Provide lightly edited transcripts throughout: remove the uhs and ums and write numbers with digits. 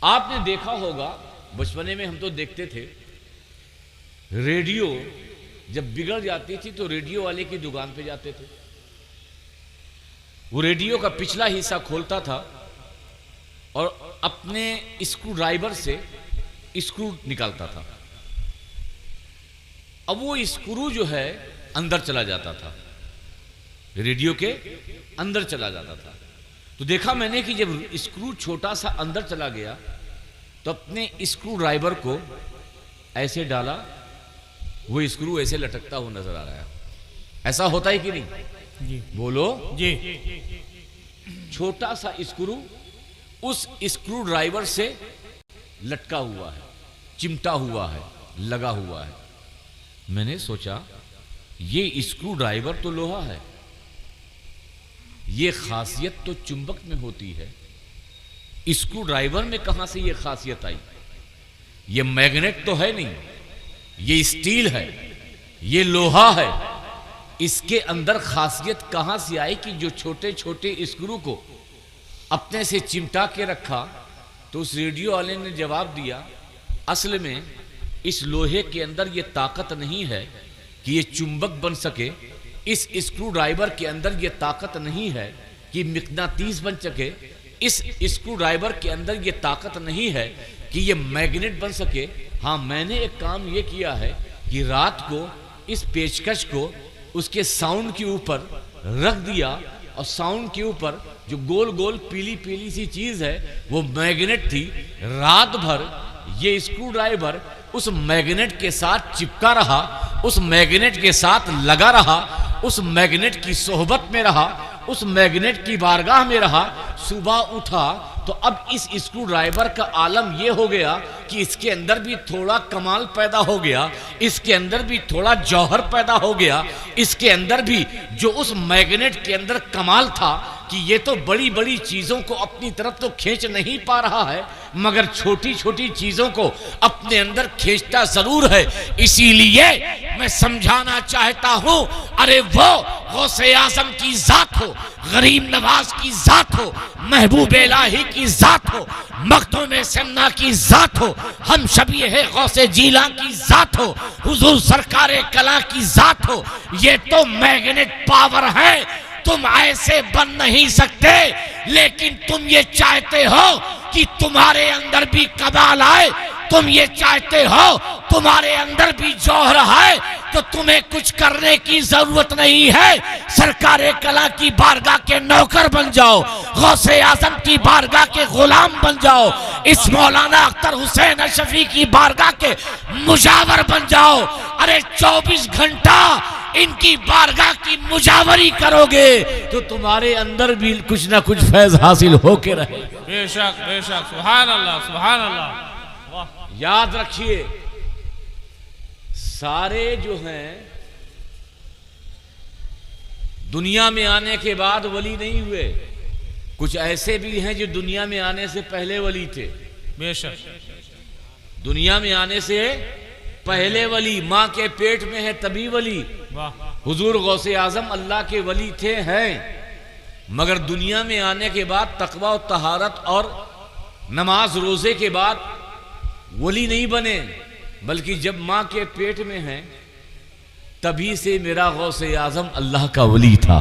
आपने देखा होगा, बचपने में हम तो देखते थे, रेडियो जब बिगड़ जाती थी तो रेडियो वाले की दुकान पे जाते थे। वो रेडियो का पिछला हिस्सा खोलता था और अपने स्क्रू ड्राइवर से स्क्रू निकालता था। अब वो स्क्रू जो है अंदर चला जाता था, रेडियो के अंदर चला जाता था। तो देखा मैंने कि जब स्क्रू छोटा सा अंदर चला गया तो अपने स्क्रू ड्राइवर को ऐसे डाला, वो स्क्रू ऐसे लटकता हुआ नजर आ रहा है। ऐसा होता है कि नहीं? जी बोलो जी। छोटा सा स्क्रू उस स्क्रू ड्राइवर से लटका हुआ है, चिमटा हुआ है, लगा हुआ है। मैंने सोचा ये स्क्रू ड्राइवर तो लोहा है, ये खासियत तो चुंबक में होती है, स्क्रू ड्राइवर में कहां से ये खासियत आई? ये मैग्नेट तो है नहीं, ये स्टील है, ये लोहा है, इसके अंदर खासियत कहां से आई कि जो छोटे छोटे स्क्रू को अपने से चिमटा के रखा? तो उस रेडियो वाले ने जवाब दिया, असल में इस लोहे के अंदर ये ताकत नहीं है कि ये चुंबक बन सके, इस स्क्रू ड्राइवर के अंदर ये ताकत नहीं है कि मिकनातीस बन सके, इस स्क्रू ड्राइवर के अंदर ये ताकत नहीं है कि ये मैग्नेट बन सके। हाँ, मैंने एक काम ये किया है कि रात को इस पेचकश को उसके साउंड के ऊपर रख दिया और साउंड के ऊपर जो गोल गोल पीली पीली सी चीज है वो मैग्नेट थी। रात भर ये स्क्रू ड्राइवर उस मैग्नेट के साथ चिपका रहा, उस मैग्नेट के साथ लगा रहा, उस मैग्नेट की सोहबत में रहा, उस मैग्नेट की बारगाह में रहा। सुबह उठा तो अब इस स्क्रू ड्राइवर का आलम यह हो गया कि इसके अंदर भी थोड़ा कमाल पैदा हो गया, इसके अंदर भी थोड़ा जौहर पैदा हो गया, इसके अंदर भी जो उस मैग्नेट के अंदर कमाल था कि ये तो बड़ी बड़ी चीजों को अपनी तरफ तो खींच नहीं पा रहा है मगर छोटी छोटी चीजों को अपने अंदर खींचता जरूर है। इसीलिए मैं समझाना चाहता हूं, अरे वो गौसे आजम की जात हो, गरीब नवाज की जात हो, महबूब इलाही की जात हो, मखदूम सन्ना की जात हो, हम शबीह है गौसे जीला की जात हो, हुजूर सरकारे कला की जात हो, ये तो मैग्नेट पावर है। तुम ऐसे बन नहीं सकते, लेकिन तुम ये चाहते हो कि तुम्हारे अंदर भी कमाल आए, तुम ये चाहते हो तुम्हारे अंदर भी जौहर है, तो तुम्हें कुछ करने की जरूरत नहीं है। सरकारे कला की बारगाह के नौकर बन जाओ, गौसे आजम की बारगाह के गुलाम बन जाओ, इस मौलाना अख्तर हुसैन अशफी की बारगाह के मुजावर बन जाओ। अरे 24 घंटा इनकी बारगाह की मुजावरी करोगे तो तुम्हारे अंदर भी कुछ ना कुछ फैज हासिल होके रहे। बेशक बेशक, सुभान अल्लाह सुभान अल्लाह। याद रखिए, सारे जो हैं दुनिया में आने के बाद वली नहीं हुए, कुछ ऐसे भी हैं जो दुनिया में आने से पहले वली थे। बेशक, दुनिया में आने से पहले वली, मां के पेट में है तभी वली। हुजूर गौसे आजम अल्लाह के वली थे हैं, मगर दुनिया में आने के बाद तकवा और तहारत और नमाज रोजे के बाद वली नहीं बने, बल्कि जब मां के पेट में हैं तभी से मेरा गौसे आजम अल्लाह का वली था।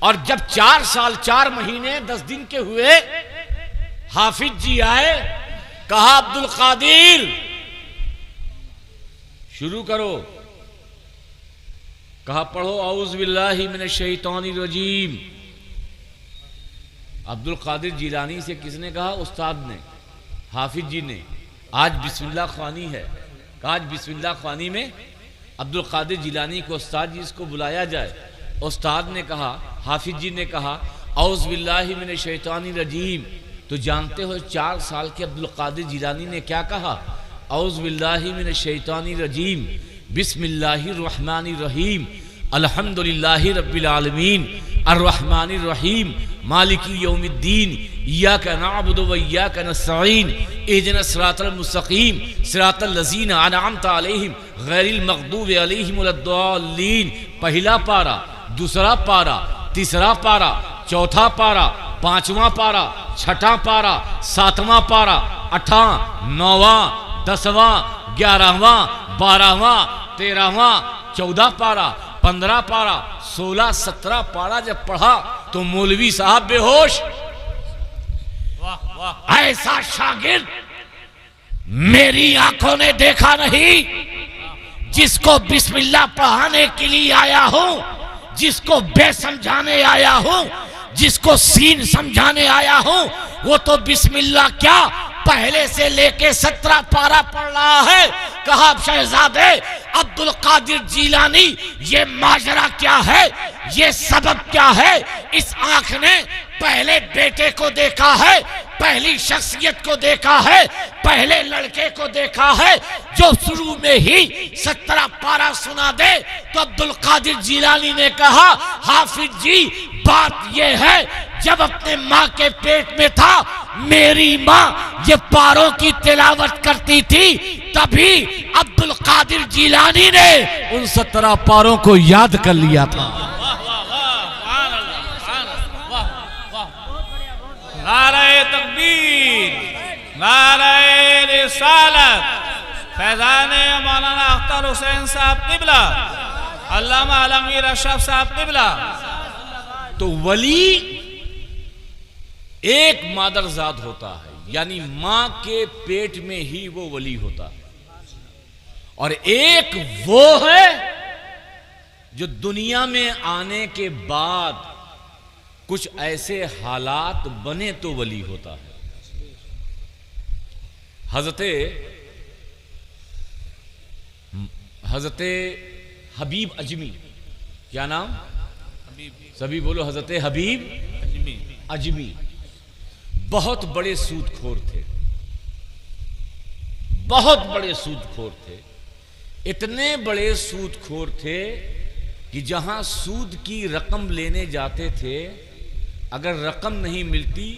और जब 4 साल 4 महीने 10 दिन के हुए, हाफिज जी आए, कहा अब्दुल कादिर शुरू करो। कहा पढ़ो औज़ु बिल्लाहि मिनश शैतानिर रजीम। अब्दुल कादिर जिलानी से किसने कहा? उस्ताद ने, हाफिज जी ने। आज बिस्मिल्लाह ख्वानी है, आज बिस्मिल्लाह ख्वानी में अब्दुल कादिर जिलानी को उस्ताद जी इसको बुलाया जाए। उस्ताद ने कहा, हाफिज जी ने कहा औज़ु बिल्लाहि मिनश शैतानिर रजीम। तो जानते हो 4 साल के अब्दुल कादिर जिलानी ने क्या कहा? औज़ु बिल्लाहि मिनश शैतानिर रजीम, बिस्मिल्लाहिर रहमानिर रहीम, अल्हम्दुलिल्लाहि रब्बिल आलमीन, अर्रहमानिर रहीम, मालिकी यौमिद्दीन, इय्याका नअबुदु व इय्याका नस्तईन, इहदिनस सिरातल मुस्तकीम, सिरातल लज़ीना अनअमता अलैहिम गैरिल मग़दूबि अलैहिम वलद्दाल्लीन। पहला पारा, दूसरा पारा, तीसरा पारा, चौथा पारा, 5वां पारा, छठा पारा, सातवां पारा, आठवां, नौवां, 10वां, 11वां, 12वां, 13वां, 14 पारा, 15 पारा, 16, 17 पारा जब पढ़ा तो मौलवी साहब बेहोश। वाह वाह। ऐसा शागिर्द मेरी आंखों ने देखा नहीं, जिसको बिस्मिल्लाह पढ़ाने के लिए आया हूं, जिसको बे समझाने आया हूं, जिसको सीन समझाने आया हूं, वो तो बिस्मिल्लाह क्या पहले से लेके 17 पारा पढ़ रहा है। कहा शहजादे अब्दुल कादिर जीलानी, ये माजरा क्या है, ये सबब क्या है? इस आंख ने पहले बेटे को देखा है, पहली शख्सियत को देखा है, पहले लड़के को देखा है जो शुरू में ही 17 पारा सुना दे। तो अब्दुल कादिर जीलानी ने कहा हाफिज जी बात यह है, जब अपने माँ के पेट में था मेरी माँ ये पारों की तिलावत करती थी, तभी अब्दुल कादिर जीलानी ने उन 17 पारों को याद कर लिया था। नारे तकबीर, नारे रिसालत, फैजाने मौलाना अख्तर हुसैन साहब किबला, अल्लामा आलमगीर अशरफ साहब किबला। तो वली एक मादरजाद होता है, यानी मां के पेट में ही वो वली होता है, और एक वो है जो दुनिया में आने के बाद कुछ ऐसे हालात बने तो वली होता है। हजरते हबीब अजमी, क्या नाम? सभी बोलो, हजरते हबीब अजमी बहुत बड़े सूदखोर थे, बहुत बड़े सूदखोर थे। इतने बड़े सूदखोर थे कि जहां सूद की रकम लेने जाते थे, अगर रकम नहीं मिलती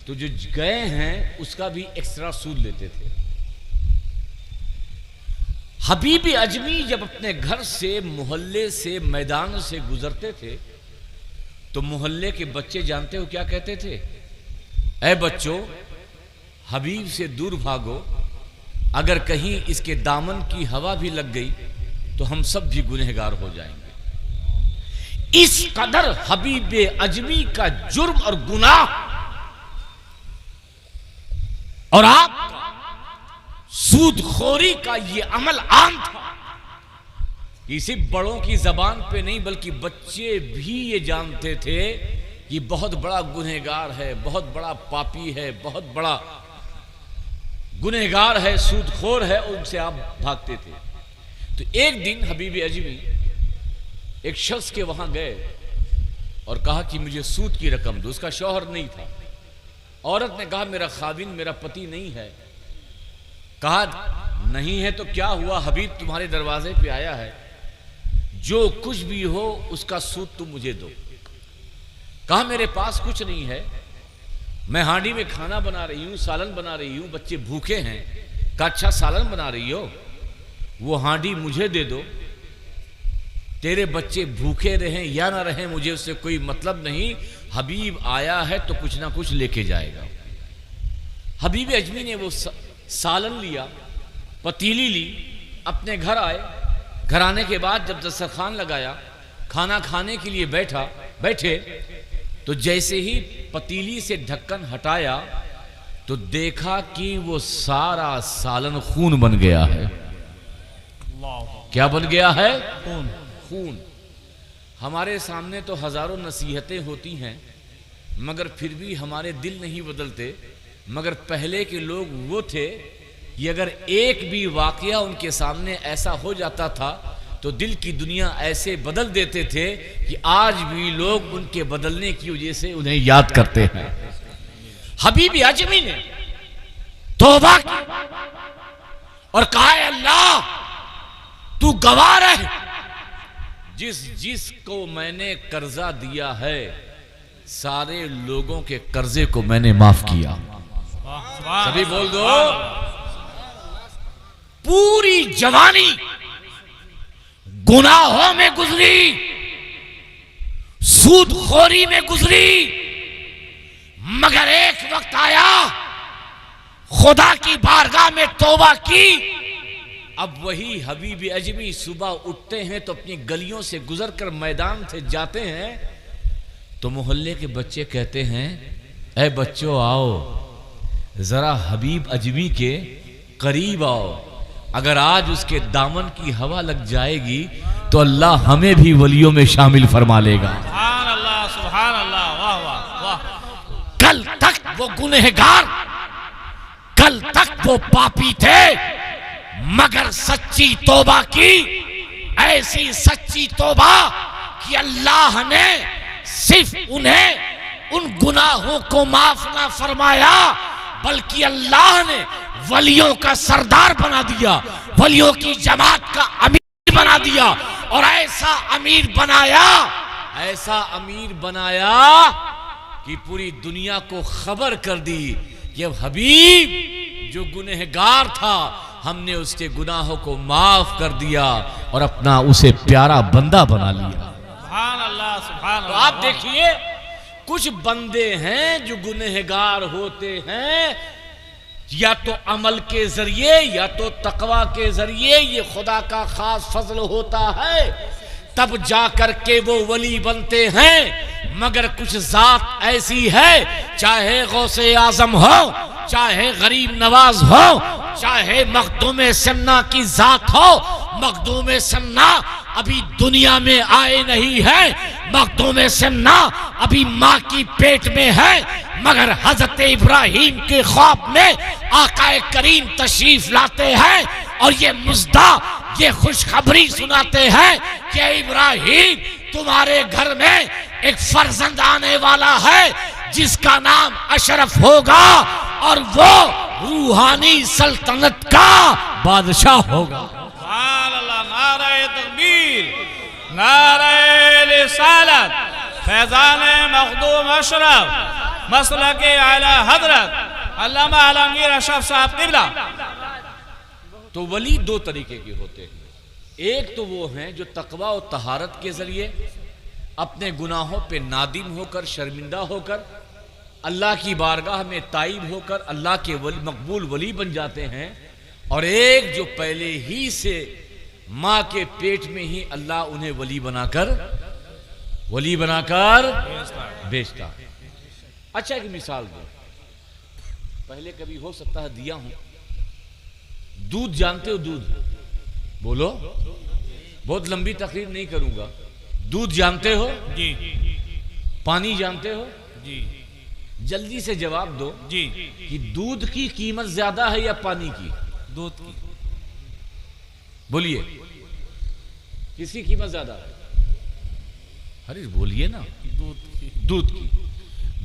तो जो गए हैं उसका भी एक्स्ट्रा सूद लेते थे। हबीब अजमी जब अपने घर से, मोहल्ले से, मैदान से गुजरते थे तो मोहल्ले के बच्चे जानते हो क्या कहते थे? ऐ बच्चों, हबीब से दूर भागो, अगर कहीं इसके दामन की हवा भी लग गई तो हम सब भी गुनहगार हो जाएंगे। इस कदर हबीब अजमी का जुर्म और गुनाह और आप सूदखोरी का ये अमल आम था। ये सिर्फ बड़ों की जबान पे नहीं बल्कि बच्चे भी ये जानते थे कि बहुत बड़ा गुनहगार है, बहुत बड़ा पापी है, बहुत बड़ा गुनहगार है, सूदखोर है, उनसे आप भागते थे। तो एक दिन हबीब अजमी एक शख्स के वहां गए और कहा कि मुझे सूद की रकम दो। उसका शौहर नहीं था। औरत ने कहा मेरा खाविन, मेरा पति नहीं है। कहा नहीं है तो क्या हुआ, हबीब तुम्हारे दरवाजे पे आया है, जो कुछ भी हो उसका सूद तुम मुझे दो। कहा मेरे पास कुछ नहीं है, मैं हांडी में खाना बना रही हूं, सालन बना रही हूं, बच्चे भूखे हैं। कहा अच्छा सालन बना रही हो, वो हांडी मुझे दे दो, तेरे बच्चे भूखे रहें या ना रहें मुझे उससे कोई मतलब नहीं, हबीब आया है तो कुछ ना कुछ लेके जाएगा। हबीब अजमी ने वो सालन लिया, पतीली ली, अपने घर आए। घर आने के बाद जब दस्तरखान लगाया, खाना खाने के लिए बैठे तो जैसे ही पतीली से ढक्कन हटाया तो देखा कि वो सारा सालन खून बन गया है। क्या बन गया है? खून। हमारे सामने तो हजारों नसीहतें होती हैं मगर फिर भी हमारे दिल नहीं बदलते। मगर पहले के लोग वो थे कि अगर एक भी वाकया उनके सामने ऐसा हो जाता था तो दिल की दुनिया ऐसे बदल देते थे कि आज भी लोग उनके बदलने की वजह से उन्हें याद करते हैं। हबीब अजमी ने तौबा की और कहा अल्लाह तू गवाह रह, जिस को मैंने कर्जा दिया है सारे लोगों के कर्जे को मैंने माफ किया। सभी बोल दो। पूरी जवानी गुनाहों में गुजरी, सूदखोरी में गुजरी, मगर एक वक्त आया, खुदा की बारगाह में तौबा की। अब वही हबीब अजमी सुबह उठते हैं तो अपनी गलियों से गुजरकर मैदान से जाते हैं, तो मोहल्ले के बच्चे कहते हैं, ऐ बच्चों आओ, जरा हबीब अजमी के करीब आओ, अगर आज उसके दामन की हवा लग जाएगी तो अल्लाह हमें भी वलियों में शामिल फरमा लेगा। सुभान अल्लाह, सुभान अल्लाह, वाह वाह वाह। कल तक वो गुनहगार, कल तक वो पापी थे, मगर सच्ची तौबा की, ऐसी सच्ची तौबा कि अल्लाह ने सिर्फ उन्हें उन गुनाहों को माफ ना फरमाया, बल्कि अल्लाह ने वलियों का सरदार बना दिया, वलियों की जमात का अमीर बना दिया। और ऐसा अमीर बनाया, ऐसा अमीर बनाया कि पूरी दुनिया को खबर कर दी कि अब हबीब जो गुनहगार था, हमने उसके गुनाहों को माफ कर दिया और अपना उसे प्यारा बंदा बना लिया। सुभान अल्लाह, सुभान तो अल्लाह। आप देखिए, कुछ बंदे हैं जो गुनहगार होते हैं, या तो अमल के जरिए या तो तकवा के जरिए, ये खुदा का खास फजल होता है, तब जाकर के वो वली बनते हैं। मगर कुछ जात ऐसी है, चाहे गौसे आजम हो, चाहे गरीब नवाज हो, चाहे मखदूम सन्ना की जात हो, मखदूम सन्ना अभी दुनिया में आए नहीं है, मखदूम सन्ना अभी माँ की पेट में है, मगर हजरत इब्राहिम के ख्वाब में आकाए करीम तशरीफ लाते हैं और ये मुज्दा, ये खुशखबरी सुनाते हैं कि इब्राहिम, तुम्हारे घर में एक फर्जंद आने वाला है जिसका नाम अशरफ होगा और वो रूहानी सल्तनत का बादशाह होगा। सुभान अल्लाह। नारे तकबीर, नारे रिसालत, फैजान मखदूम अशरफ, मसलक आला हजरत अल्लामा आलमगीर अशरफ साहब किबला। तो वली दो तरीके के होते हैं, एक तो वो हैं जो तकवा और तहारत के जरिए अपने गुनाहों पे नादिम होकर, शर्मिंदा होकर, अल्लाह की बारगाह में ताइब होकर अल्लाह के वली, मकबूल वली बन जाते हैं। और एक जो पहले ही से माँ के पेट में ही अल्लाह उन्हें वली बनाकर बेचता है। अच्छा, एक मिसाल दो, पहले कभी हो सकता है दिया हूं। दूध जानते हो? दूध बोलो, बहुत लंबी तकरीर नहीं करूंगा। दूध जानते हो? जी। पानी जानते हो? जी। जल्दी से जवाब दो जी। कि दूध की कीमत ज्यादा है या पानी की? दूध की। बोलिए, किसकी कीमत ज्यादा है? अरे बोलिए ना। दूध की। दूध की।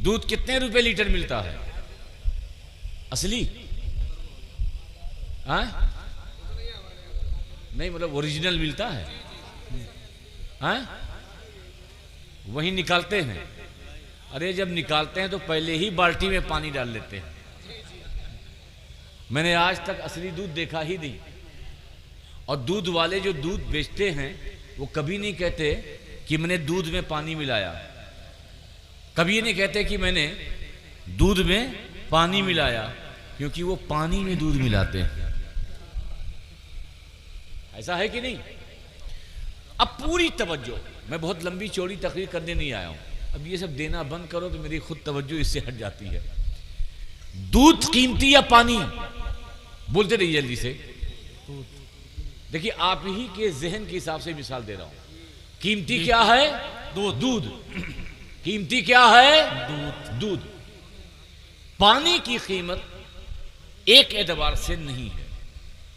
दूध कितने रुपए लीटर मिलता है असली? हाँ? नहीं, मतलब ओरिजिनल मिलता है? हाँ? वही निकालते हैं। अरे जब निकालते हैं तो पहले ही बाल्टी में पानी डाल लेते हैं। मैंने आज तक असली दूध देखा ही नहीं। और दूध वाले जो दूध बेचते हैं वो कभी नहीं कहते कि मैंने दूध में पानी मिलाया, कभी नहीं कहते कि मैंने दूध में पानी मिलाया, क्योंकि वो पानी में दूध मिलाते हैं। ऐसा है कि नहीं? अब पूरी तवज्जो, मैं बहुत लंबी चौड़ी तकरीर करने नहीं आया हूं। अब ये सब देना बंद करो तो मेरी खुद तवज्जो इससे हट जाती है। दूध कीमती या पानी? बोलते रहिए जल्दी से। देखिए, आप ही के जहन के हिसाब से मिसाल दे रहा हूं। कीमती क्या है? दूध। दूध कीमती क्या है? दूध। दूध। पानी की कीमत एक एतबार से नहीं है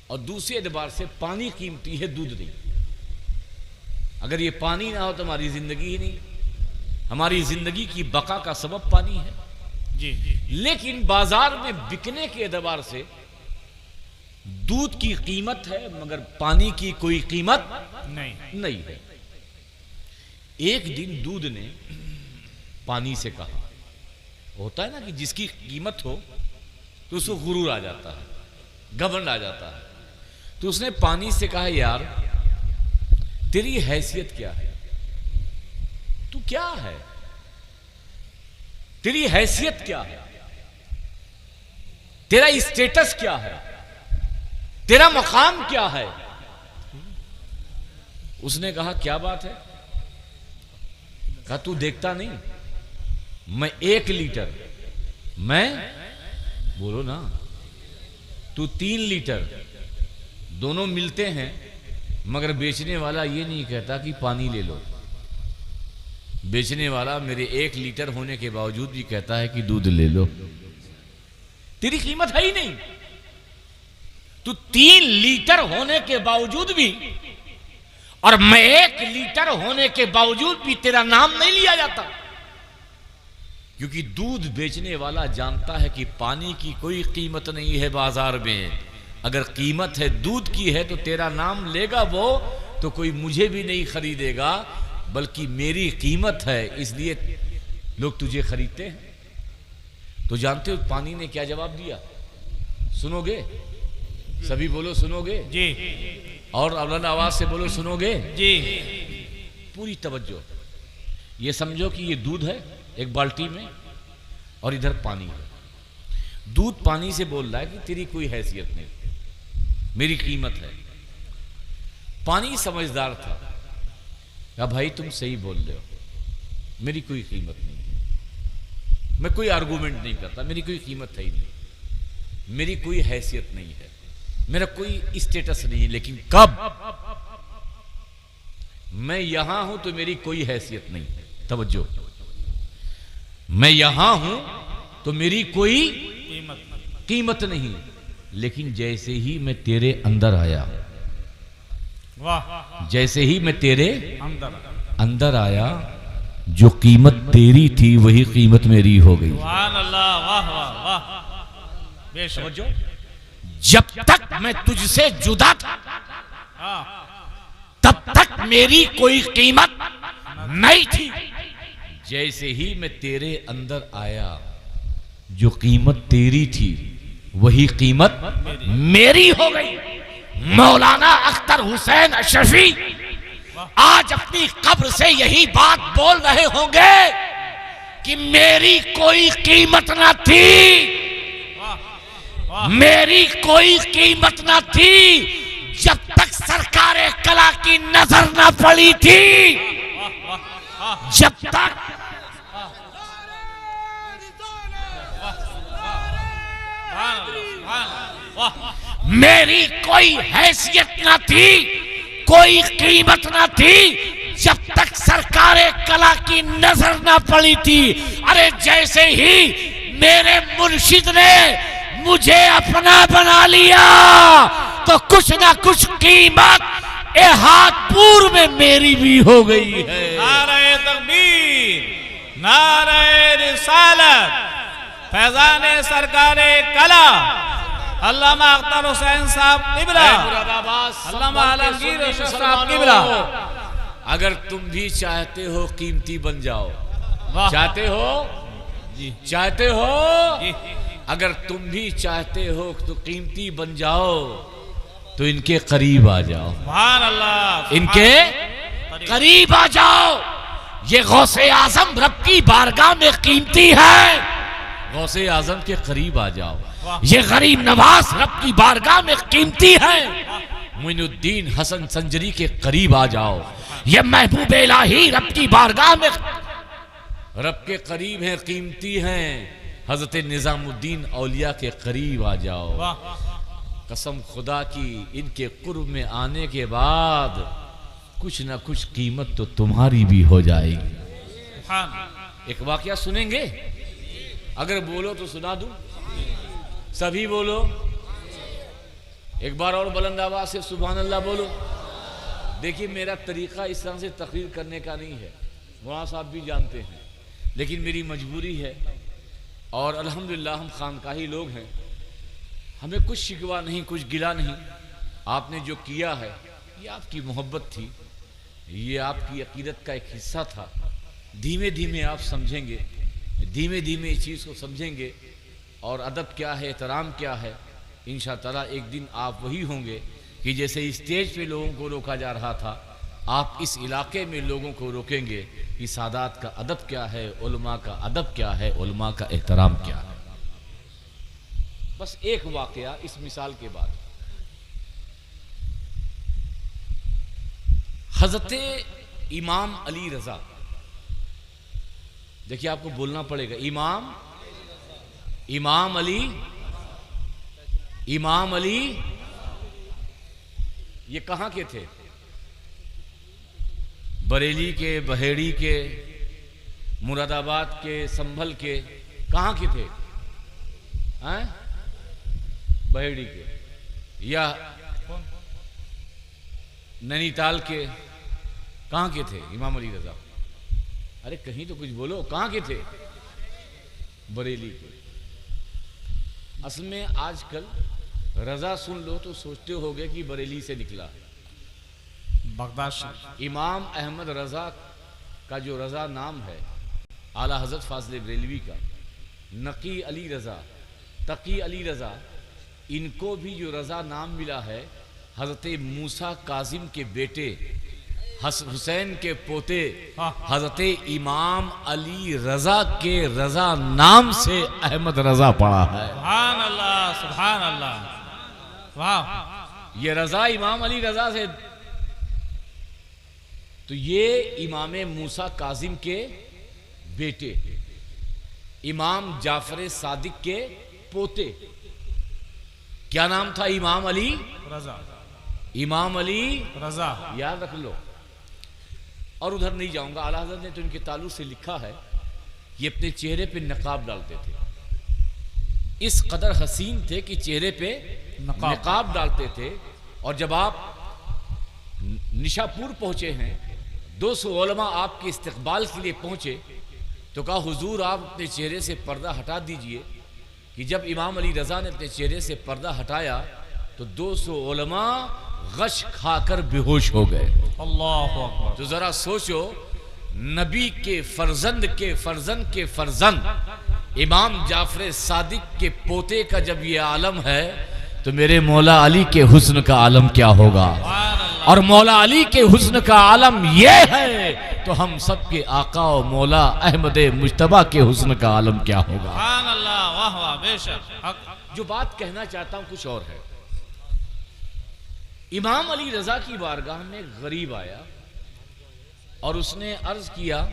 और दूसरे एतबार से पानी कीमती है, दूध नहीं। अगर ये पानी ना हो तो हमारी जिंदगी ही नहीं। हमारी जिंदगी की बका का सबब पानी है जी। लेकिन बाजार में बिकने के एतबार से दूध की कीमत है, मगर पानी की कोई कीमत नहीं है। एक दिन दूध ने पानी से कहा, होता है ना कि जिसकी कीमत हो तो उसको गुरूर आ जाता है, घमंड आ जाता है। तो उसने पानी से कहा, यार तेरी हैसियत क्या है? तू क्या है? तेरी हैसियत क्या है, तेरा स्टेटस क्या है, तेरा मकाम क्या है। उसने कहा क्या बात है। कहा तू देखता नहीं, मैं 1 लीटर, मैं बोलो ना, तू 3 लीटर, दोनों मिलते हैं, मगर बेचने वाला ये नहीं कहता कि पानी ले लो। बेचने वाला मेरे 1 लीटर होने के बावजूद भी कहता है कि दूध ले लो। तेरी कीमत है ही नहीं। तू 3 लीटर होने के बावजूद भी, और मैं 1 लीटर होने के बावजूद भी तेरा नाम नहीं लिया जाता, क्योंकि दूध बेचने वाला जानता है कि पानी की कोई कीमत नहीं है बाजार में। अगर कीमत है दूध की है तो तेरा नाम लेगा वो, तो कोई मुझे भी नहीं खरीदेगा, बल्कि मेरी कीमत है, इसलिए लोग तुझे खरीदते हैं। तो जानते हो पानी ने क्या जवाब दिया? सुनोगे? सभी बोलो सुनोगे जी। और बुलंद आवाज से बोलो सुनोगे जी। पूरी तवज्जो। ये समझो कि ये दूध है एक बाल्टी में, और इधर पानी है। दूध पानी से बोल रहा है कि तेरी कोई हैसियत नहीं, मेरी कीमत है। पानी समझदार था, कहा भाई तुम सही बोल रहे हो, मेरी कोई कीमत नहीं है, मैं कोई आर्गूमेंट नहीं करता, मेरी कोई कीमत है ही नहीं, मेरी कोई हैसियत नहीं है, मेरा कोई स्टेटस नहीं है। लेकिन कब मैं यहां हूं तो मेरी कोई हैसियत नहीं है। तवज्जो, मैं यहां हूं तो मेरी कोई कीमत नहीं, लेकिन जैसे ही मैं तेरे अंदर आया, वाह, जैसे ही मैं तेरे अंदर अंदर आया, जो कीमत तेरी थी वही कीमत मेरी हो गई। सुभान अल्लाह, वाह वाह वाह, बेशक। समझो, जब तक मैं तुझसे जुदा था हाँ, तब तक मेरी कोई कीमत नहीं थी। जैसे ही मैं तेरे अंदर आया, जो कीमत तेरी थी वही कीमत मेरी हो गई। मौलाना अख्तर हुसैन अशरफी आज अपनी कब्र से यही बात बोल रहे होंगे कि मेरी कोई कीमत ना थी, मेरी कोई कीमत ना थी जब तक सरकारे कला की नजर ना पड़ी थी, जब तक मेरी कोई हैसियत ना थी, कोई कीमत ना थी, जब तक सरकारे कला की नजर ना पड़ी थी। अरे जैसे ही मेरे मुर्शिद ने मुझे अपना बना लिया तो कुछ ना कुछ कीमत ए हाथ पूर्व में मेरी भी हो गई है। नारे तकबीर, नारे रिसालत, फैजाने सरकारे कला अल्लामा अख्तर हुसैन साहब किबला, अल्लामा आलमगीर अशरफ साहब किबला। अगर तुम भी चाहते हो कीमती बन जाओ, वाह। चाहते हो जी, चाहते हो, जी। अगर तुम भी चाहते हो तो कीमती बन जाओ, तो इनके करीब आ जाओ, सुभान अल्लाह, इनके करीब आ जाओ। ये गौसे आजम रब की बारगाह में कीमती है, गौसे आजम के करीब आ जाओ। ये गरीब नवाज रब की बारगाह में कीमती है, मोइनुद्दीन हसन संजरी के करीब आ जाओ। ये महबूब इलाही रब की बारगाह में रब के करीब है, कीमती हैं। हजरत निजामुद्दीन औलिया के करीब आ जाओ। कसम खुदा की, इनके कुर्ब में आने के बाद कुछ ना कुछ कीमत तो तुम्हारी भी हो जाएगी। एक वाकया सुनेंगे? अगर बोलो तो सुना दूं? सभी बोलो, एक बार और बुलंद आवाज से सुभान अल्लाह बोलो। देखिए, मेरा तरीका इस तरह से तकरीर करने का नहीं है, मौलाना साहब भी जानते हैं, लेकिन मेरी मजबूरी है। और अल्हम्दुलिल्लाह हम खानकाही लोग हैं, हमें कुछ शिकवा नहीं, कुछ गिला नहीं। आपने जो किया है ये आपकी मोहब्बत थी, ये आपकी अकीदत का एक हिस्सा था। धीमे धीमे आप समझेंगे, धीमे धीमे इस चीज़ को समझेंगे, और अदब क्या है, एहतराम क्या है। इंशाअल्लाह ताला एक दिन आप वही होंगे कि जैसे स्टेज पे लोगों को रोका जा रहा था, आप इस इलाके में लोगों को रोकेंगे कि सादात का अदब क्या है, उलमा का अदब क्या है, उलमा का एहतराम क्या है। बस एक वाकया इस मिसाल के बाद, हजरत इमाम अली रजा, देखिए आपको बोलना पड़ेगा, इमाम अली ये कहां के थे? बरेली के, बहेड़ी के, मुरादाबाद के, संभल के, कहां के थे? बहेड़ी के या नैनीताल के? कहां के थे इमाम अली रजा? अरे कहीं तो कुछ बोलो, कहां के थे? बरेली के। असल में आजकल रजा सुन लो तो सोचते होगे कि बरेली से निकला। बगदाद से इमाम अहमद रजा का जो रजा नाम है, आला हजरत फाजिल बरेलवी का, नकी अली रजा, तकी अली रजा, इनको भी जो रजा नाम मिला है हजरत मूसा काजिम के बेटे हुसैन के पोते हजरत इमाम अली रजा के रजा नाम से अहमद रजा पड़ा है। सुभान अल्लाह, सुभान अल्लाह, वाह। ये रजा इमाम अली रजा से, तो ये इमाम मूसा काजिम के बेटे, इमाम जाफर सादिक के पोते, क्या नाम था? इमाम अली रजा, इमाम अली रजा, याद रख लो। और उधर नहीं जाऊंगा, आला हज़रत ने तो इनके ताल्लुक से लिखा है, ये अपने चेहरे पे नकाब डालते थे, इस कदर हसीन थे कि चेहरे पे नकाब डालते थे। और जब आप निशापुर पहुंचे हैं, 200 उलमा आपके इस्तकबाल के लिए पहुंचे, तो कहा हुजूर आप अपने चेहरे से पर्दा हटा दीजिए। कि जब इमाम अली रजा ने अपने चेहरे से पर्दा हटाया तो 200 उलमा गश खाकर बेहोश हो गए। अल्लाहु अकबर। तो जरा सोचो, नबी के फर्जंद के फर्जंद के फर्जंद इमाम जाफर सादिक के पोते का जब ये आलम है, तो मेरे मौला अली के हुस्न का आलम क्या होगा? और मौला अली के हुस्न का आलम ये है, तो हम सब के आका और मौला अहमद मुज्तबा के हुस्न का आलम क्या होगा? सुभान अल्लाह, वाह वाह, बेशक। जो बात कहना चाहता हूं कुछ और है। इमाम अली रजा की बारगाह में एक गरीब आया और उसने अर्ज किया,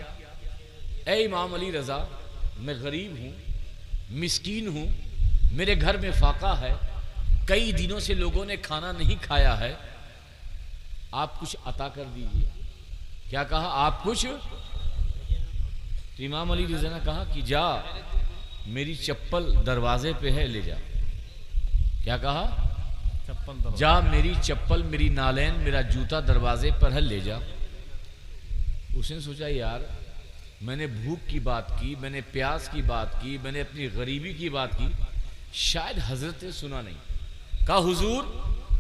ए इमाम अली रजा, मैं गरीब हूं, मिस्कीन हूं, मेरे घर में फाका है, कई दिनों से लोगों ने खाना नहीं खाया है, आप कुछ अता कर दीजिए। क्या कहा? आप कुछ? तो इमाम अली रजा ने कहा कि जा, मेरी चप्पल दरवाजे पे है, ले जा। क्या कहा? चप्पल जा, मेरी चप्पल, मेरी नालैन, मेरा जूता दरवाजे पर है, ले जा। उसने सोचा यार, मैंने भूख की बात की, मैंने प्यास की बात की, मैंने अपनी गरीबी की बात की, शायद हजरत ने सुना नहीं। कहा हुजूर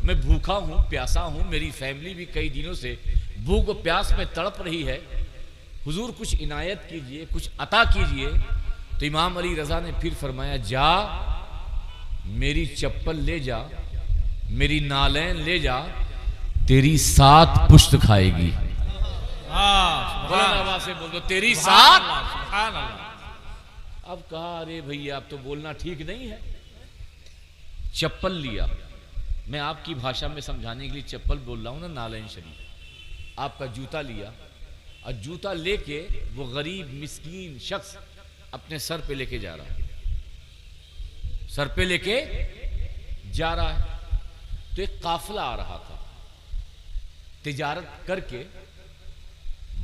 मैं भूखा हूं, प्यासा हूं, मेरी फैमिली भी कई दिनों से भूख और प्यास में तड़प रही है, हुजूर कुछ इनायत कीजिए, कुछ अता कीजिए। तो इमाम अली रजा ने फिर फरमाया, जा, मेरी चप्पल ले जा, मेरी नालैन ले जा, तेरी 7 पुश्त खाएगी। आवाज से बोल दो, तेरी 7। अब कहा, अरे भैया अब तो बोलना ठीक नहीं है। चप्पल लिया, मैं आपकी भाषा में समझाने के लिए चप्पल बोल रहा हूं ना, नालैन शरीफ। आपका जूता लिया और जूता लेके वो गरीब मिस्कीन शख्स अपने सर पे लेके जा रहा है, सर पे लेके जा रहा है। तो एक काफिला आ रहा था, तिजारत करके,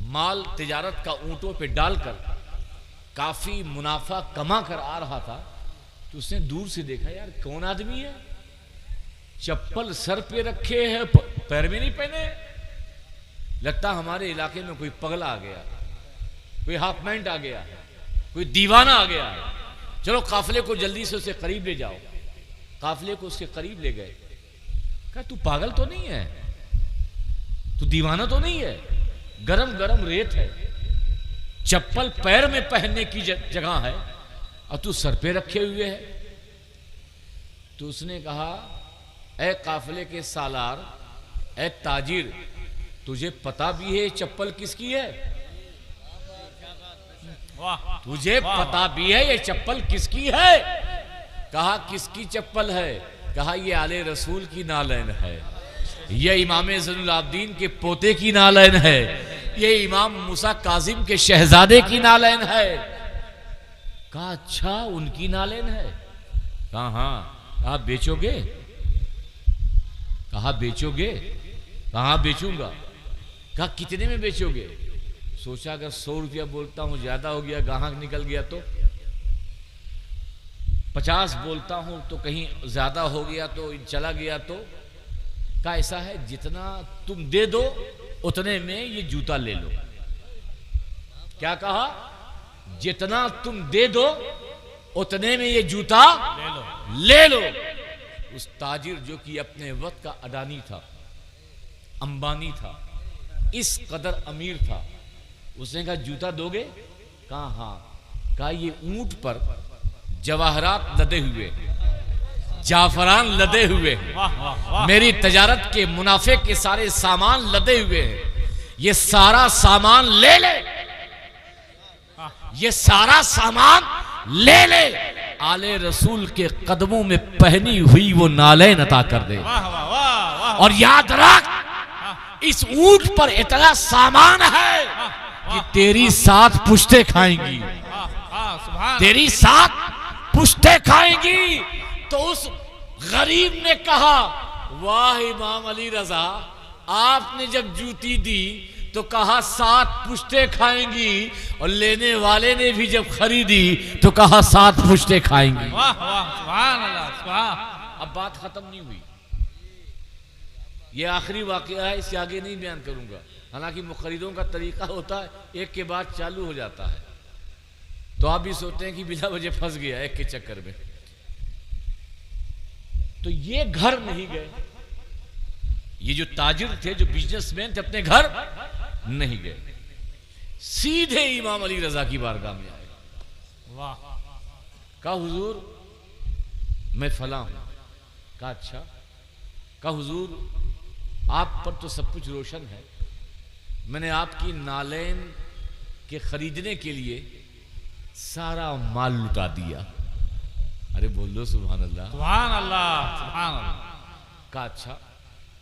माल तिजारत का ऊंटों पे डालकर काफी मुनाफा कमा कर आ रहा था। तो उसने दूर से देखा, यार कौन आदमी है, चप्पल सर पे रखे है, पैर में नहीं पहने, लगता हमारे इलाके में कोई पगला आ गया, कोई हाफमैंट आ गया, कोई दीवाना आ गया है, चलो काफिले को जल्दी से उसके करीब ले जाओ। काफिले को उसके करीब ले गए। कहा तू पागल तो नहीं है, तू दीवाना तो नहीं है, गरम गरम रेत है, चप्पल पैर में पहनने की जगह है और तू सर पे रखे हुए है। तो उसने कहा, ए काफिले के सालार, ए ताजिर, तुझे पता भी है ये चप्पल किसकी है? वाह तुझे वाह, पता भी है ये चप्पल किसकी है? कहा किसकी चप्पल है? कहा ये आले रसूल की नालैन है, ये इमाम ज़ैनुल आबिदीन के पोते की नालैन है, ये इमाम मूसा काजिम के शहजादे की नालैन है। कहा अच्छा उनकी नालैन है? कहा हाँ। कहा बेचोगे? कहा बेचोगे? कहा बेचूंगा। कहा कितने में बेचोगे? सोचा अगर 100 रुपया बोलता हूं ज्यादा हो गया, गाहक निकल गया तो 50 बोलता हूं तो कहीं ज्यादा हो गया तो चला गया तो। का ऐसा है जितना तुम दे दो उतने में ये जूता ले लो। क्या कहा? जितना तुम दे दो उतने में ये जूता ले लो। उस ताजिर जो कि अपने वक्त का अडानी था, अंबानी था, इस कदर अमीर था, उसने कहा जूता दोगे? कहा हाँ। कहा ये ऊंट पर जवाहरात लदे हुए, जाफरान लदे हुए हैं, वाह वाह वाह, मेरी तजारत के मुनाफे के सारे सामान लदे हुए हैं, ये सारा सामान ले ले, ये सारा सामान ले ले, आले रसूल के कदमों में पहनी हुई वो नालैन अता कर दे। वाह वाह वाह वाह, और याद रख इस ऊंट पर इतना सामान है कि तेरी 7 पुश्ते खाएंगी, सुभान तेरी 7 पुश्ते खाएंगी। तो उस गरीब ने कहा वाह इमाम अली रजा, आपने जब जूती दी तो कहा 7 पुश्ते खाएंगी, और लेने वाले ने भी जब खरीदी तो कहा 7 पुश्ते खाएंगी। वाह वाह सुभान अल्लाह सुभान। अब बात खत्म नहीं हुई, ये आखिरी वाकया है, इससे आगे नहीं बयान करूंगा। हालांकि मुखरिदों का तरीका होता है एक के बाद चालू हो जाता है, तो आप भी सोचते हैं कि बिला वजह फंस गया एक के चक्कर में। तो ये घर नहीं गए, ये जो ताजिर थे, जो बिजनेसमैन थे, अपने घर नहीं गए, सीधे इमाम अली रजा की बारगाह में आए। वाह, कहा हुजूर मैं फला हूं। कहा अच्छा। कहा हुजूर आप पर तो सब कुछ रोशन है, मैंने आपकी नालैन के खरीदने के लिए सारा माल लुटा दिया। अरे बोल दो सुभान अल्लाह। सुभान अल्लाह सुभान अल्लाह। कहा अच्छा।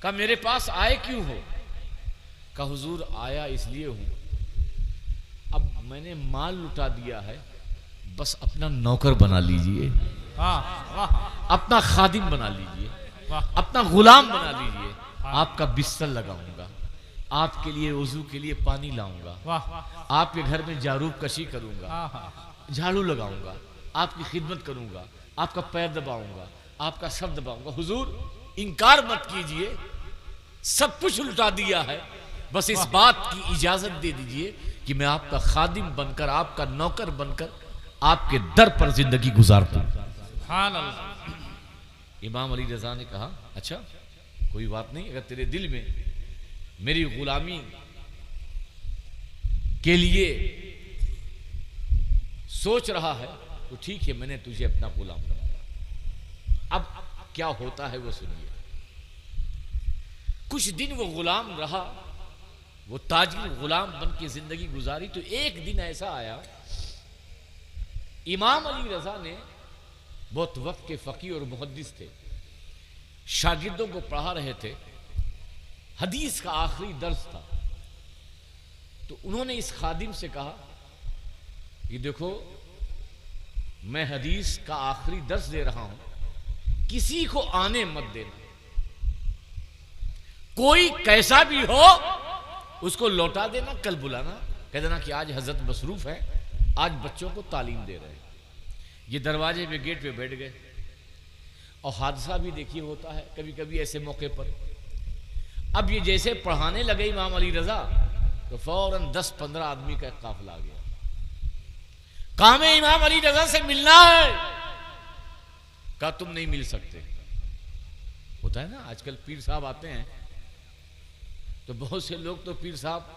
कहा मेरे पास आए क्यों हो? कहा हुजूर आया इसलिए हूं, अब मैंने माल लुटा दिया है, बस अपना नौकर बना लीजिए, वाह वाह अपना खादिम बना लीजिए, वाह अपना गुलाम बना लीजिए। आपका बिस्तर लगाऊंगा, आपके लिए वजू के लिए पानी लाऊंगा, वाह, आपके घर में जारूब कशी करूंगा, हाँ झाड़ू लगाऊंगा, आपकी खिदमत करूंगा, आपका पैर दबाऊंगा, आपका सर दबाऊंगा। हुजूर इनकार मत कीजिए, सब कुछ लुटा दिया है, बस इस बात की इजाजत दे दीजिए कि मैं आपका खादिम बनकर, आपका नौकर बनकर आपके दर पर जिंदगी गुजार दूं। सुभान अल्लाह। इमाम अली रजा ने कहा अच्छा कोई बात नहीं, अगर तेरे दिल में मेरी गुलामी के लिए सोच रहा है तो ठीक है, मैंने तुझे अपना गुलाम बनाया। अब क्या होता है वो सुनिए। कुछ दिन वो गुलाम रहा, वो ताजिर गुलाम बन के जिंदगी गुजारी। तो एक दिन ऐसा आया, इमाम अली रजा ने, बहुत वक्त के फकीह और मुहद्दिस थे, शागिर्दों को पढ़ा रहे थे, हदीस का आखिरी दर्स था। तो उन्होंने इस खादिम से कहा कि देखो मैं हदीस का आखिरी दर्स दे रहा हूं, किसी को आने मत देना, कोई कैसा भी हो उसको लौटा देना, कल बुलाना, कह देना कि आज हजरत मसरूफ है, आज बच्चों को तालीम दे रहे हैं। ये दरवाजे पे गेट पे बैठ गए। और हादसा भी देखिए होता है कभी कभी ऐसे मौके पर। अब ये जैसे पढ़ाने लगे इमाम अली रजा तो फौरन 10-15 आदमी का एक काफिला आ गया। काम है इमाम अली रजा से मिलना है। कहा तुम नहीं मिल सकते। होता है ना, आजकल पीर साहब आते हैं तो बहुत से लोग तो पीर साहब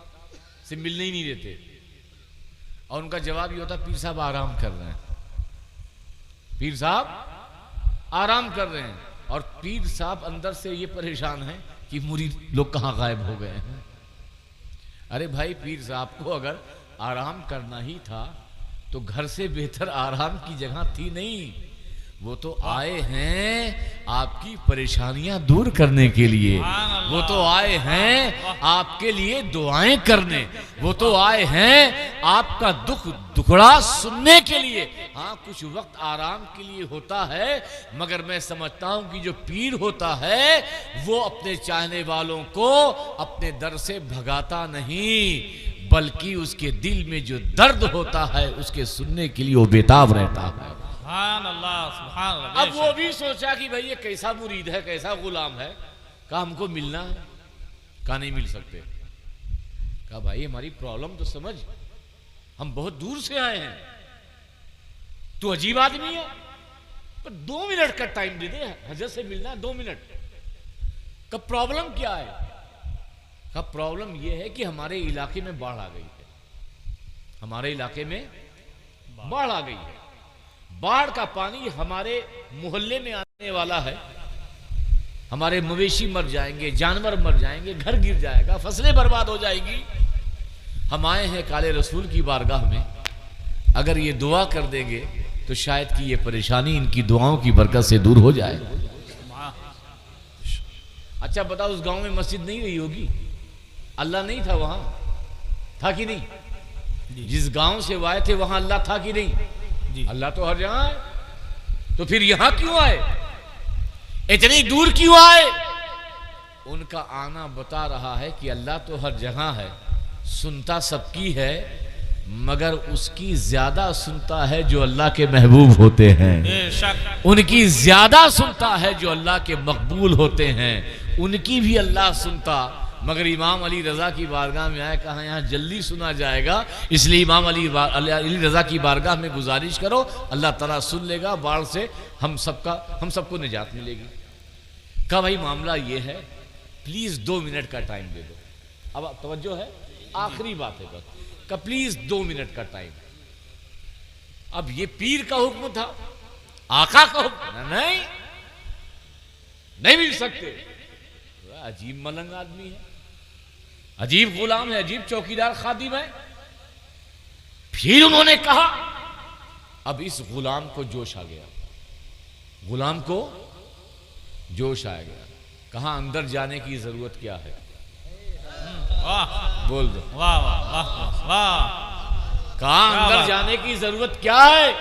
से मिलने ही नहीं देते, और उनका जवाब ये होता पीर साहब आराम कर रहे हैं, पीर साहब आराम कर रहे हैं। और पीर साहब अंदर से ये परेशान है कि मुरीद लोग कहां गायब हो गए हैं। अरे भाई पीर साहब को अगर आराम करना ही था तो घर से बेहतर आराम की जगह थी नहीं। वो तो आए हैं आपकी परेशानियां दूर करने के लिए, वो तो आए हैं आपके लिए दुआएं करने, वो तो आए हैं आपका दुखड़ा सुनने के लिए। हाँ, कुछ वक्त आराम के लिए होता है, मगर मैं समझता हूं कि जो पीर होता है वो अपने चाहने वालों को अपने दर से भगाता नहीं, बल्कि उसके दिल में जो दर्द होता है उसके सुनने के लिए वो बेताब रहता है। सुभान अल्लाह, सुभान अल्लाह। अब वो भी सोचा कि भाई ये कैसा मुरीद है, कैसा गुलाम है, कहा हमको मिलना है, कहा नहीं मिल सकते। कहा भाई हमारी प्रॉब्लम तो समझ, हम बहुत दूर से आए हैं, तू अजीब आदमी है, पर 2 मिनट का टाइम दे दे, हजरत से मिलना है 2 मिनट। कब प्रॉब्लम क्या है? कहा प्रॉब्लम यह है कि हमारे इलाके में बाढ़ आ गई है, हमारे इलाके में बाढ़ आ गई है, बाढ़ का पानी हमारे मोहल्ले में आने वाला है, हमारे मवेशी मर जाएंगे, जानवर मर जाएंगे, घर गिर जाएगा, फसलें बर्बाद हो जाएगी। हम आए हैं काले रसूल की बारगाह में, अगर ये दुआ कर देंगे तो शायद कि ये परेशानी इनकी दुआओं की बरकत से दूर हो जाए। अच्छा बताओ, उस गांव में मस्जिद नहीं रही होगी? अल्लाह नहीं था वहां? था कि नहीं? जिस गांव से वो आए थे वहां अल्लाह था कि नहीं? अल्लाह तो हर जगह है, तो फिर यहां क्यों आए, इतनी दूर क्यों आए? उनका आना बता रहा है कि अल्लाह तो हर जगह है, सुनता सबकी है, मगर उसकी ज्यादा सुनता है जो अल्लाह के महबूब होते हैं, उनकी ज्यादा सुनता है जो अल्लाह के मकबूल होते हैं, उनकी भी अल्लाह सुनता। मगर इमाम अली रजा की बारगाह में आए, कहा यहाँ जल्दी सुना जाएगा, इसलिए इमाम अली रजा की बारगाह में गुजारिश करो, अल्लाह ताला सुन लेगा, बाढ़ से हम सबको निजात मिलेगी। कहा भाई मामला ये है, प्लीज 2 मिनट का टाइम दे दो। अब तवज्जो है, आखिरी बात है बस, का प्लीज 2 मिनट का टाइम। अब ये पीर का हुक्म था, आका का हुक्म, नहीं मिल सकते। अजीब मलंग आदमी है, अजीब गुलाम है, अजीब चौकीदार खादिम है। फिर उन्होंने कहा, अब इस गुलाम को जोश आ गया, गुलाम को जोश आ गया। कहा अंदर जाने की जरूरत क्या है? वाह, बोल दो। वाह वाह वाह वाह। कहा अंदर जाने की जरूरत क्या है?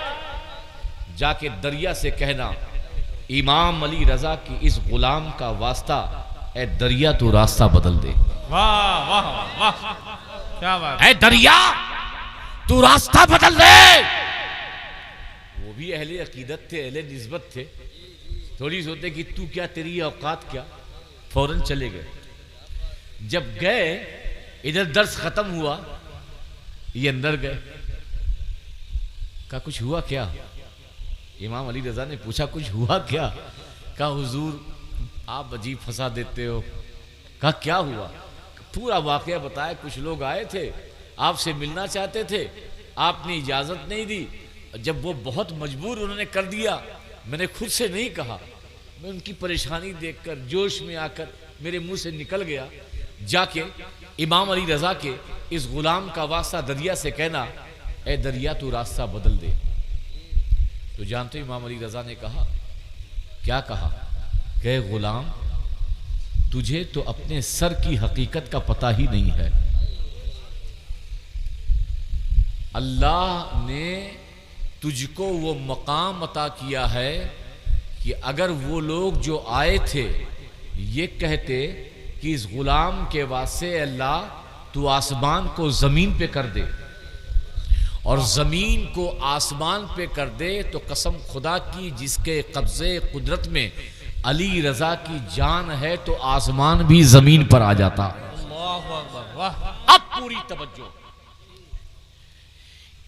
जाके दरिया से कहना, इमाम अली रजा की इस गुलाम का वास्ता, ए दरिया तू रास्ता बदल दे। वाह वाह वाह, क्या बात। ए दरिया तू रास्ता बदल दे। वो भी अहले अकीदत थे, अहले निस्बत थे, थोड़ी सोचते कि तू क्या, तेरी औकात क्या, फौरन चले गए। जब गए, इधर दर्स खत्म हुआ, ये अंदर गए, कहा कुछ हुआ क्या? इमाम अली रजा ने पूछा कुछ हुआ क्या? कहा हुजूर आप अजीब फंसा देते हो। कहा क्या हुआ? पूरा वाकया बताया, कुछ लोग आए थे, आपसे मिलना चाहते थे, आपने इजाजत नहीं दी, जब वो बहुत मजबूर उन्होंने कर दिया, मैंने खुद से नहीं कहा, मैं उनकी परेशानी देखकर जोश में आकर मेरे मुंह से निकल गया। जाके इमाम अली रजा के इस गुलाम का वास्ता दरिया से कहना, ए दरिया तू रास्ता बदल दे। तो जानते इमाम अली रजा ने कहा, क्या कहा? कहे गुलाम तुझे तो अपने सर की हकीकत का पता ही नहीं है। अल्लाह ने तुझको वो मकाम अता किया है कि अगर वो लोग जो आए थे ये कहते कि इस गुलाम के वास्ते अल्लाह तू आसमान को जमीन पे कर दे और जमीन को आसमान पे कर दे, तो कसम खुदा की जिसके कब्जे कुदरत में अली रजा की जान है, तो आसमान भी जमीन पर आ जाता। अब पूरी तवज्जो,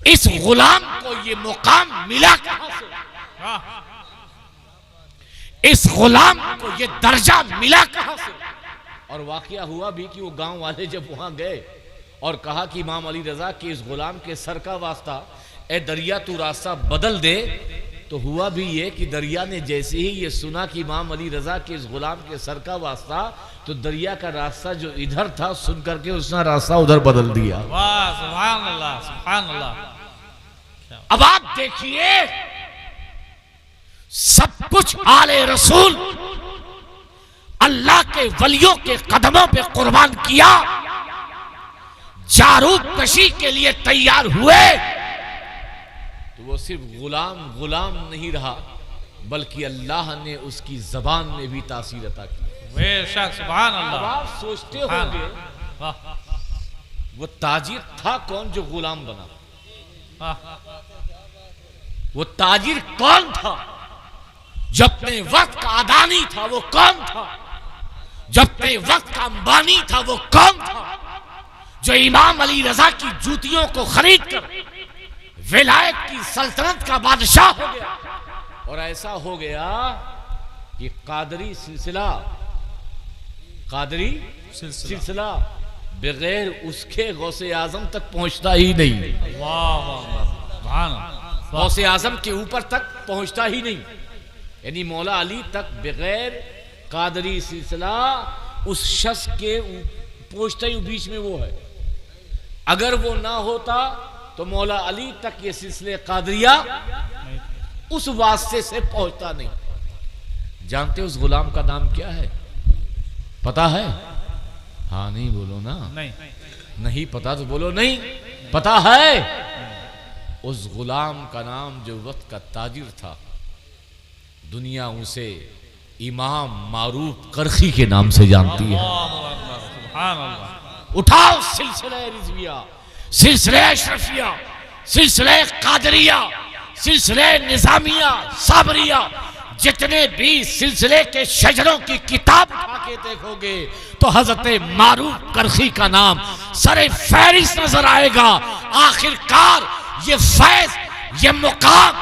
इस गुलाम को ये मुकाम मिला कहां से? इस गुलाम को ये दर्जा मिला कहां से? और वाकया हुआ भी कि वो गांव वाले जब वहां गए और कहा कि इमाम अली रजा के इस गुलाम के सर का वास्ता, ए दरिया तू रास्ता बदल दे, तो हुआ भी ये कि दरिया ने जैसे ही ये सुना कि इमाम अली रजा के इस गुलाम के सर का वास्ता, तो दरिया का रास्ता जो इधर था सुन करके उसने रास्ता उधर बदल दिया। वाह सुभान अल्लाह सुभान अल्लाह। अब आप देखिए, सब कुछ आले रसूल अल्लाह के वलियों के कदमों पे कुर्बान किया, जारूद कशी के लिए तैयार हुए, तो वो सिर्फ गुलाम नहीं रहा, बल्कि अल्लाह ने उसकी जबान में भी तासीर अता की। बेशक सुभान अब अल्लाह। आप सोचते होंगे वाह वो ताजिर था कौन जो गुलाम बना? वाह वो ताजिर कौन था? जो अपने वक्त का अदानी था वो कौन था? जो अपने वक्त का अंबानी था वो कौन था? जो इमाम अली रजा की जूतियों को खरीद कर विलायत की सल्तनत का बादशाह हो गया। और ऐसा हो गया कि कादरी सिलसिला बगैर उसके गौसे आजम तक पहुंचता ही नहीं। वाह वाह सुभान अल्लाह। गौसे आजम के ऊपर तक पहुंचता ही नहीं, यानी मौला अली तक बगैर कादरी सिलसिला उस शख्स के पहुंचता ही बीच में वो है। अगर वो ना होता तो मौला अली तक ये सिलसिले कादरिया उस वास्ते से पहुंचता नहीं। जानते उस गुलाम का नाम क्या है? पता है? हाँ नहीं बोलो ना। नहीं पता तो बोलो नहीं पता है। उस गुलाम का नाम जो वक्त का ताजिर था, दुनिया उसे इमाम मारूफ करखी के नाम से जानती है। सुभान अल्लाह। उठाओ सिलसिले रिजविया, सिलसिले अशरफिया, सिलसिले कादरिया, सिलसिले निजामिया, साबरिया, जितने भी सिलसिले के शजरों की किताब उठा के देखोगे तो हजरत मारूफ करखी का नाम सरे फहरिस्त नजर आएगा। आखिरकार ये फैज, ये मुकाम,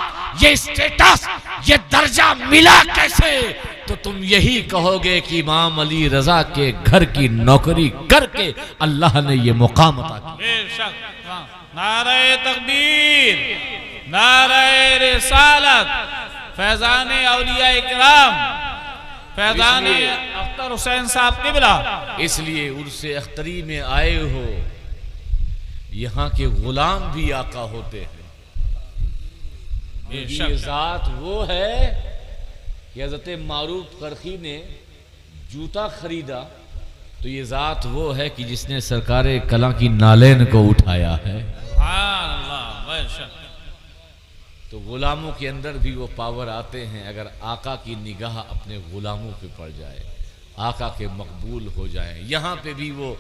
ये स्टेटस, ये दर्जा मिला कैसे? तो तुम यही कहोगे कि इमाम अली रजा के घर की नौकरी करके अल्लाह ने ये मुकाम अता किया। बेशक। नारे तकबीर, नारे रिसालत, फैजाने औलिया इकराम, फैजाने अख्तर हुसैन साहब किबला। इसलिए उर्से अख्तरी में आए हो, यहाँ के गुलाम भी आका होते हैं। ये जात वो है कि हज़रत मारूफ करखी ने जूता खरीदा, तो ये जात वो है कि जिसने सरकारे कला की नालेन को उठाया है। तो गुलामों के अंदर भी वो पावर आते हैं अगर आका की निगाह अपने गुलामों पे पड़ जाए, आका के मकबूल हो जाए। यहाँ पे भी वो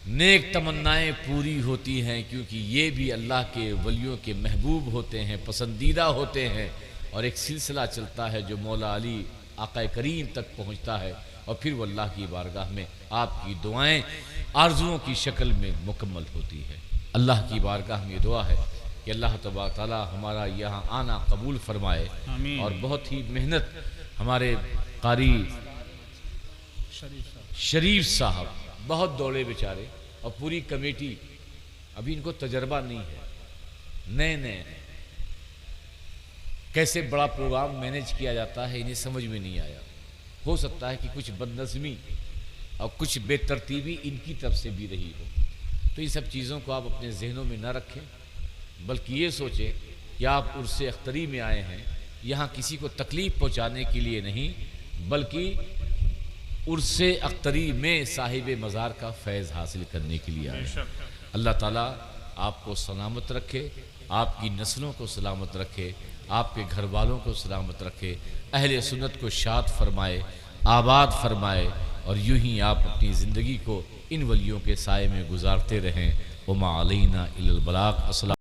नेक तमन्नाएं पूरी होती हैं, क्योंकि ये भी अल्लाह के वलियों के महबूब होते हैं, पसंदीदा होते हैं। और एक सिलसिला चलता है जो मौला अली आका करीम तक पहुँचता है, और फिर वो अल्लाह की बारगाह में आपकी दुआएं आरजुओं की शक्ल में मुकम्मल होती है। अल्लाह की बारगाह में दुआ है कि अल्लाह तबारक तआला हमारा यहाँ आना कबूल फरमाए। और बहुत ही मेहनत हमारे कारी शरीफ साहब बहुत दौड़े बेचारे, और पूरी कमेटी, अभी इनको तजर्बा नहीं है, नए कैसे बड़ा प्रोग्राम मैनेज किया जाता है इन्हें समझ में नहीं आया। हो सकता है कि कुछ बदनज़मी और कुछ बेतरतीबी इनकी तरफ से भी रही हो। तो इन सब चीज़ों को आप अपने जहनों में न रखें, बल्कि ये सोचें कि आप उर्से अख्तरी में आए हैं यहाँ किसी को तकलीफ़ पहुँचाने के लिए नहीं, बल्कि उर्से अख्तरी में साहिब मज़ार का फैज़ हासिल करने के लिए आए। अल्लाह ताला आपको सलामत रखे, आपकी नस्लों को सलामत रखे, आपके घर वालों को सलामत रखे, अहले सुन्नत को शाद फरमाए, आबाद फरमाए, और यूं ही आप अपनी ज़िंदगी को इन वलियों के साए में गुजारते रहें। उमा अलैना इल्लल बलाग। अस्सलाम।